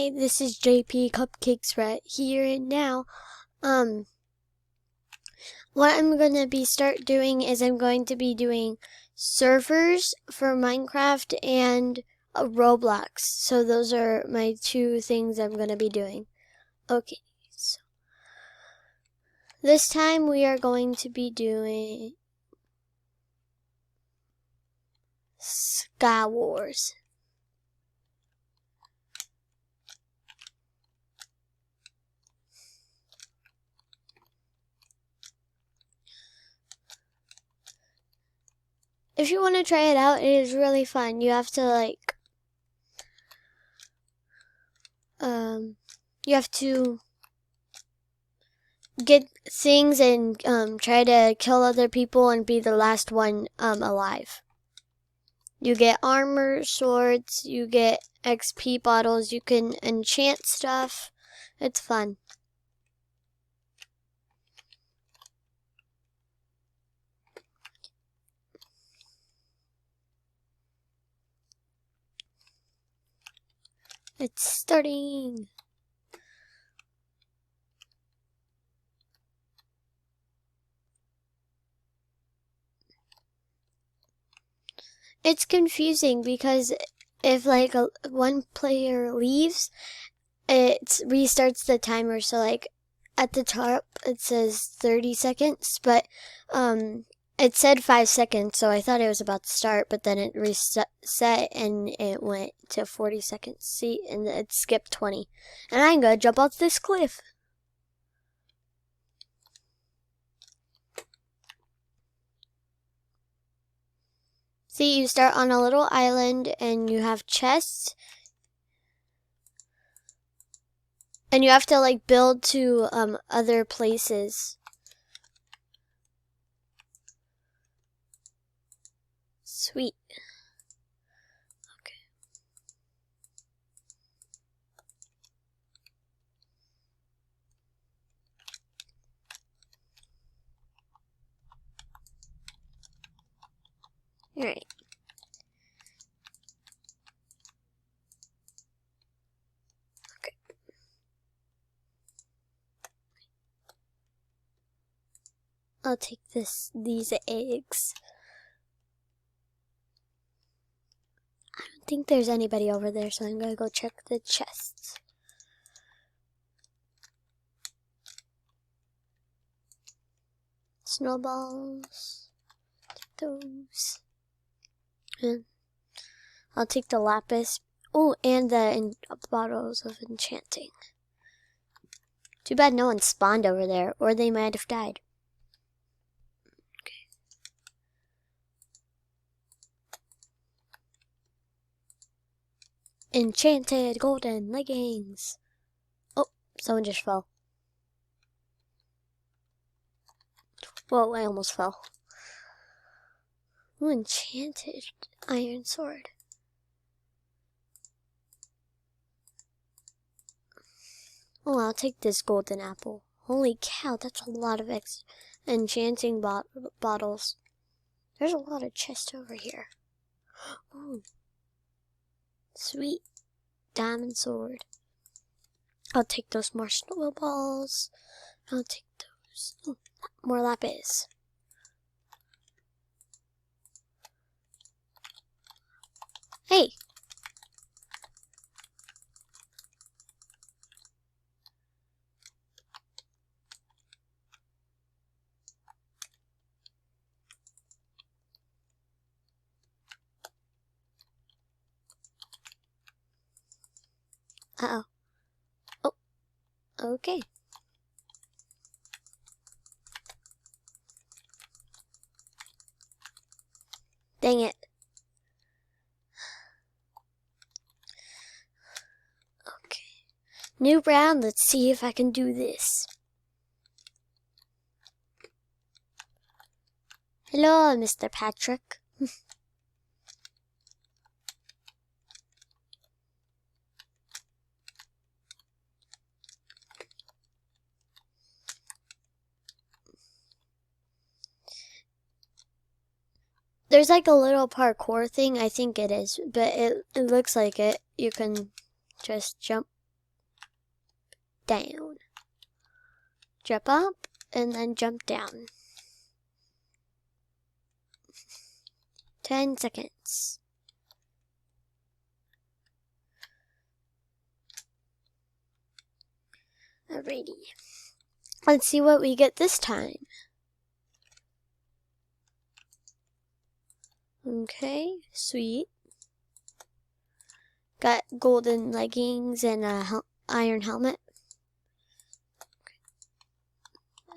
Hi, this is Jpcupcakes right here and now. What I'm gonna start doing is I'm going to be doing servers for Minecraft and Roblox. So those are my two things I'm gonna be doing. Okay, so this time we are going to be doing skywars. If you want to try it out, it is really fun. You have to you have to get things and try to kill other people and be the last one alive. You get armor, swords, you get XP bottles, you can enchant stuff. It's fun. It's starting. It's confusing because if one player leaves, it restarts the timer. So at the top it says 30 seconds, but it said 5 seconds, so I thought it was about to start, but then it reset and it went to 40 seconds. See, and it skipped 20. And I'm gonna jump off this cliff. See, you start on a little island and you have chests. And you have to build to other places. Sweet. Okay. All right. Okay. I'll take these eggs. I don't think there's anybody over there, so I'm gonna go check the chests. Snowballs. Take those. And I'll take the lapis. Oh, and the bottles of enchanting. Too bad no one spawned over there, or they might have died. Okay. Enchanted golden leggings. Oh, someone just fell. Whoa, I almost fell. Ooh, enchanted iron sword. Oh, I'll take this golden apple. Holy cow, that's a lot of enchanting bottles. There's a lot of chests over here. Ooh. Sweet diamond sword. I'll take those more snowballs. I'll take those. Ooh, more lapis. Hey! Uh-oh. Oh, okay. Dang it. Okay. New round, let's see if I can do this. Hello, Mr. Patrick. There's like a little parkour thing, I think it is, but it looks like it. You can just jump down. Jump up and then jump down. 10 seconds. Alrighty. Let's see what we get this time. Okay, sweet. Got golden leggings and a iron helmet.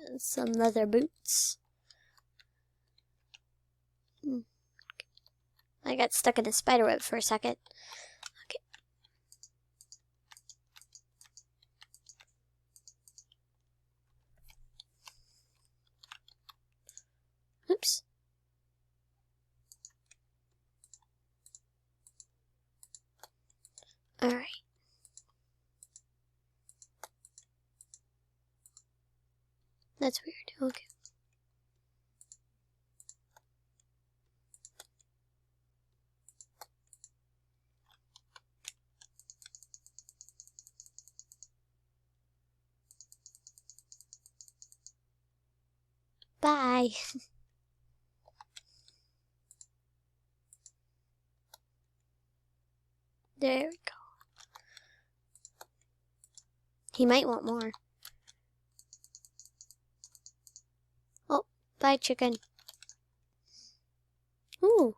And some leather boots. I got stuck in a spider web for a second. Okay. Oops. Alright. That's weird. Okay. Bye. There we go. He might want more. Oh, bye, chicken. Ooh.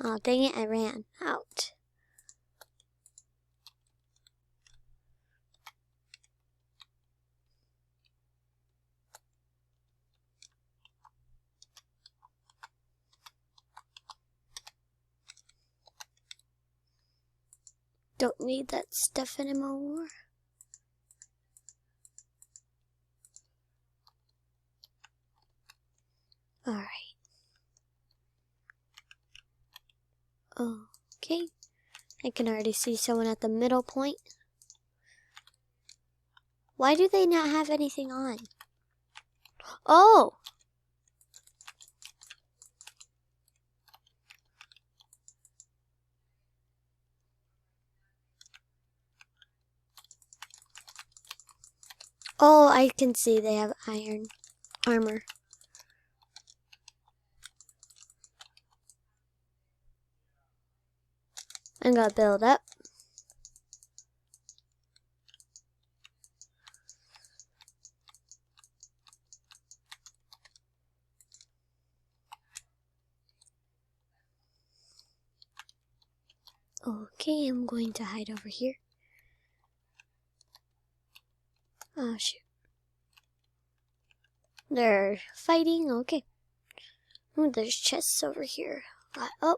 Oh, dang it, I ran out. Don't need that stuff anymore. Alright. Okay. I can already see someone at the middle point. Why do they not have anything on? Oh! Oh, I can see they have iron armor. I'm gonna build up. Okay, I'm going to hide over here. Oh, shoot. They're fighting. Okay. Ooh, there's chests over here. Oh.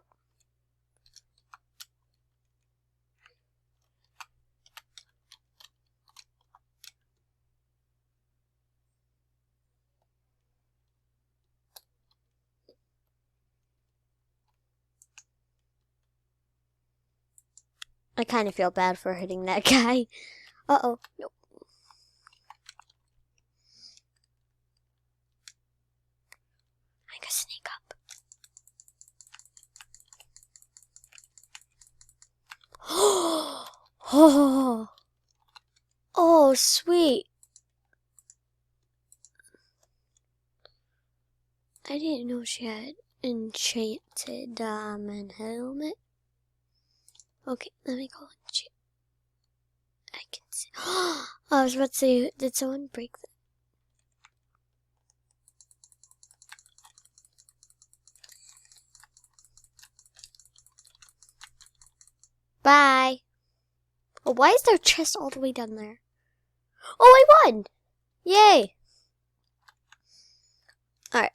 I kind of feel bad for hitting that guy. Uh-oh. Nope. I gotta sneak up. Oh. Oh, sweet. I didn't know she had enchanted diamond helmet. Okay, let me go and check. I can see. Oh, I was about to say, did someone break that? Bye. Oh, why is there a chest all the way down there? Oh, I won! Yay! Alright,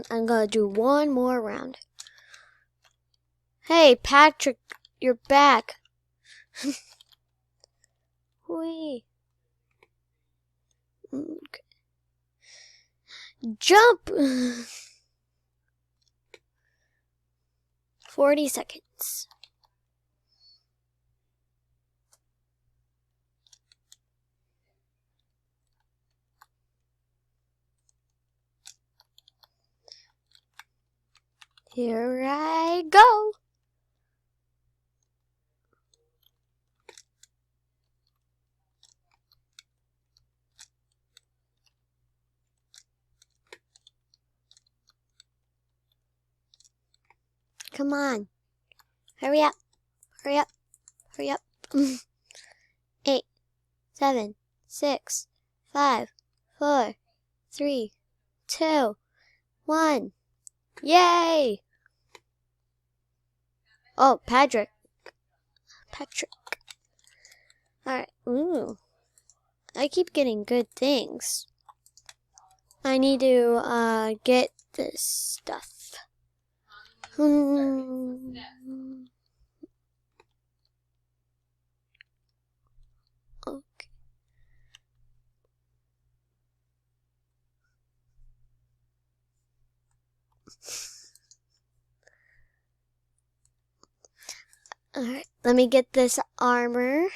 I'm gonna do one more round. Hey, Patrick, you're back. Wait. Okay. Jump! 40 seconds. Here I go. Come on. Hurry up. Hurry up. Hurry up. 8, 7, 6, 5, 4, 3, 2, 1. Yay! Oh, Patrick. Alright. Ooh. I keep getting good things. I need to get this stuff. Okay. Alright, let me get this armor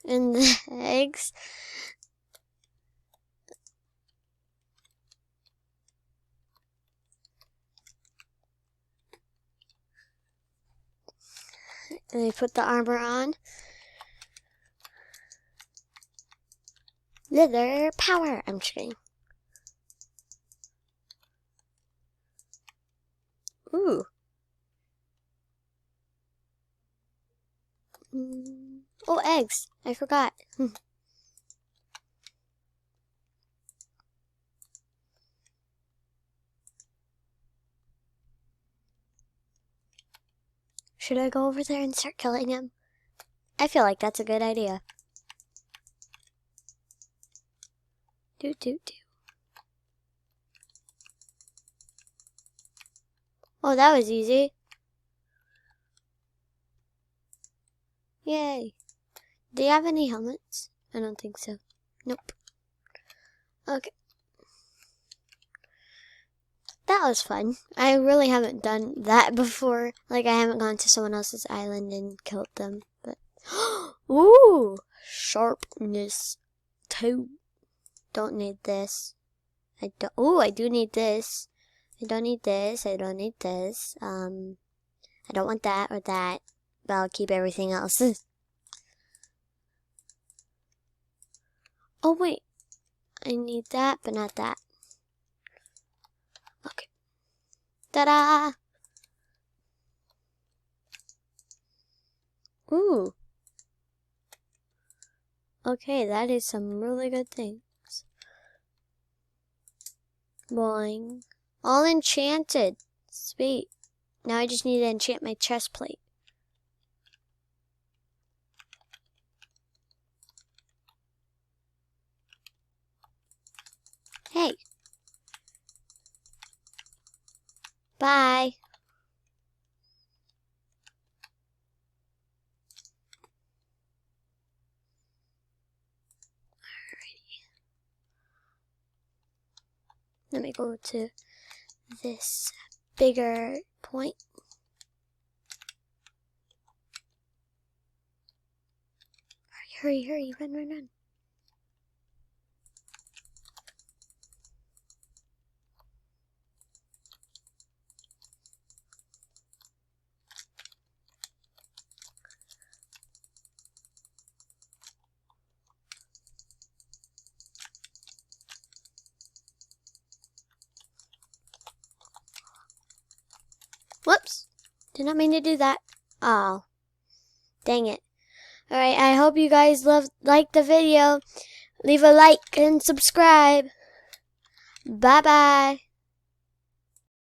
and the eggs. And I put the armor on. Leather power. I'm just kidding. Ooh. Oh, eggs. I forgot. Should I go over there and start killing him? I feel like that's a good idea. Do. Oh, that was easy. Yay. Do you have any helmets? I don't think so. Nope. Okay. That was fun. I really haven't done that before. Like, I haven't gone to someone else's island and killed them. But ooh, sharpness 2. Don't need this. I do need this. I don't need this. I don't need this. I don't want that or that. But I'll keep everything else. Oh wait. I need that, but not that. Okay. Ta-da! Ooh. Okay, that is some really good things. Boing. All enchanted. Sweet. Now I just need to enchant my chest plate. Hey. Bye. Let me go to this bigger point. Hurry, run. Whoops. Did not mean to do that. Oh. Dang it. Alright, I hope you guys liked the video. Leave a like and subscribe. Bye-bye.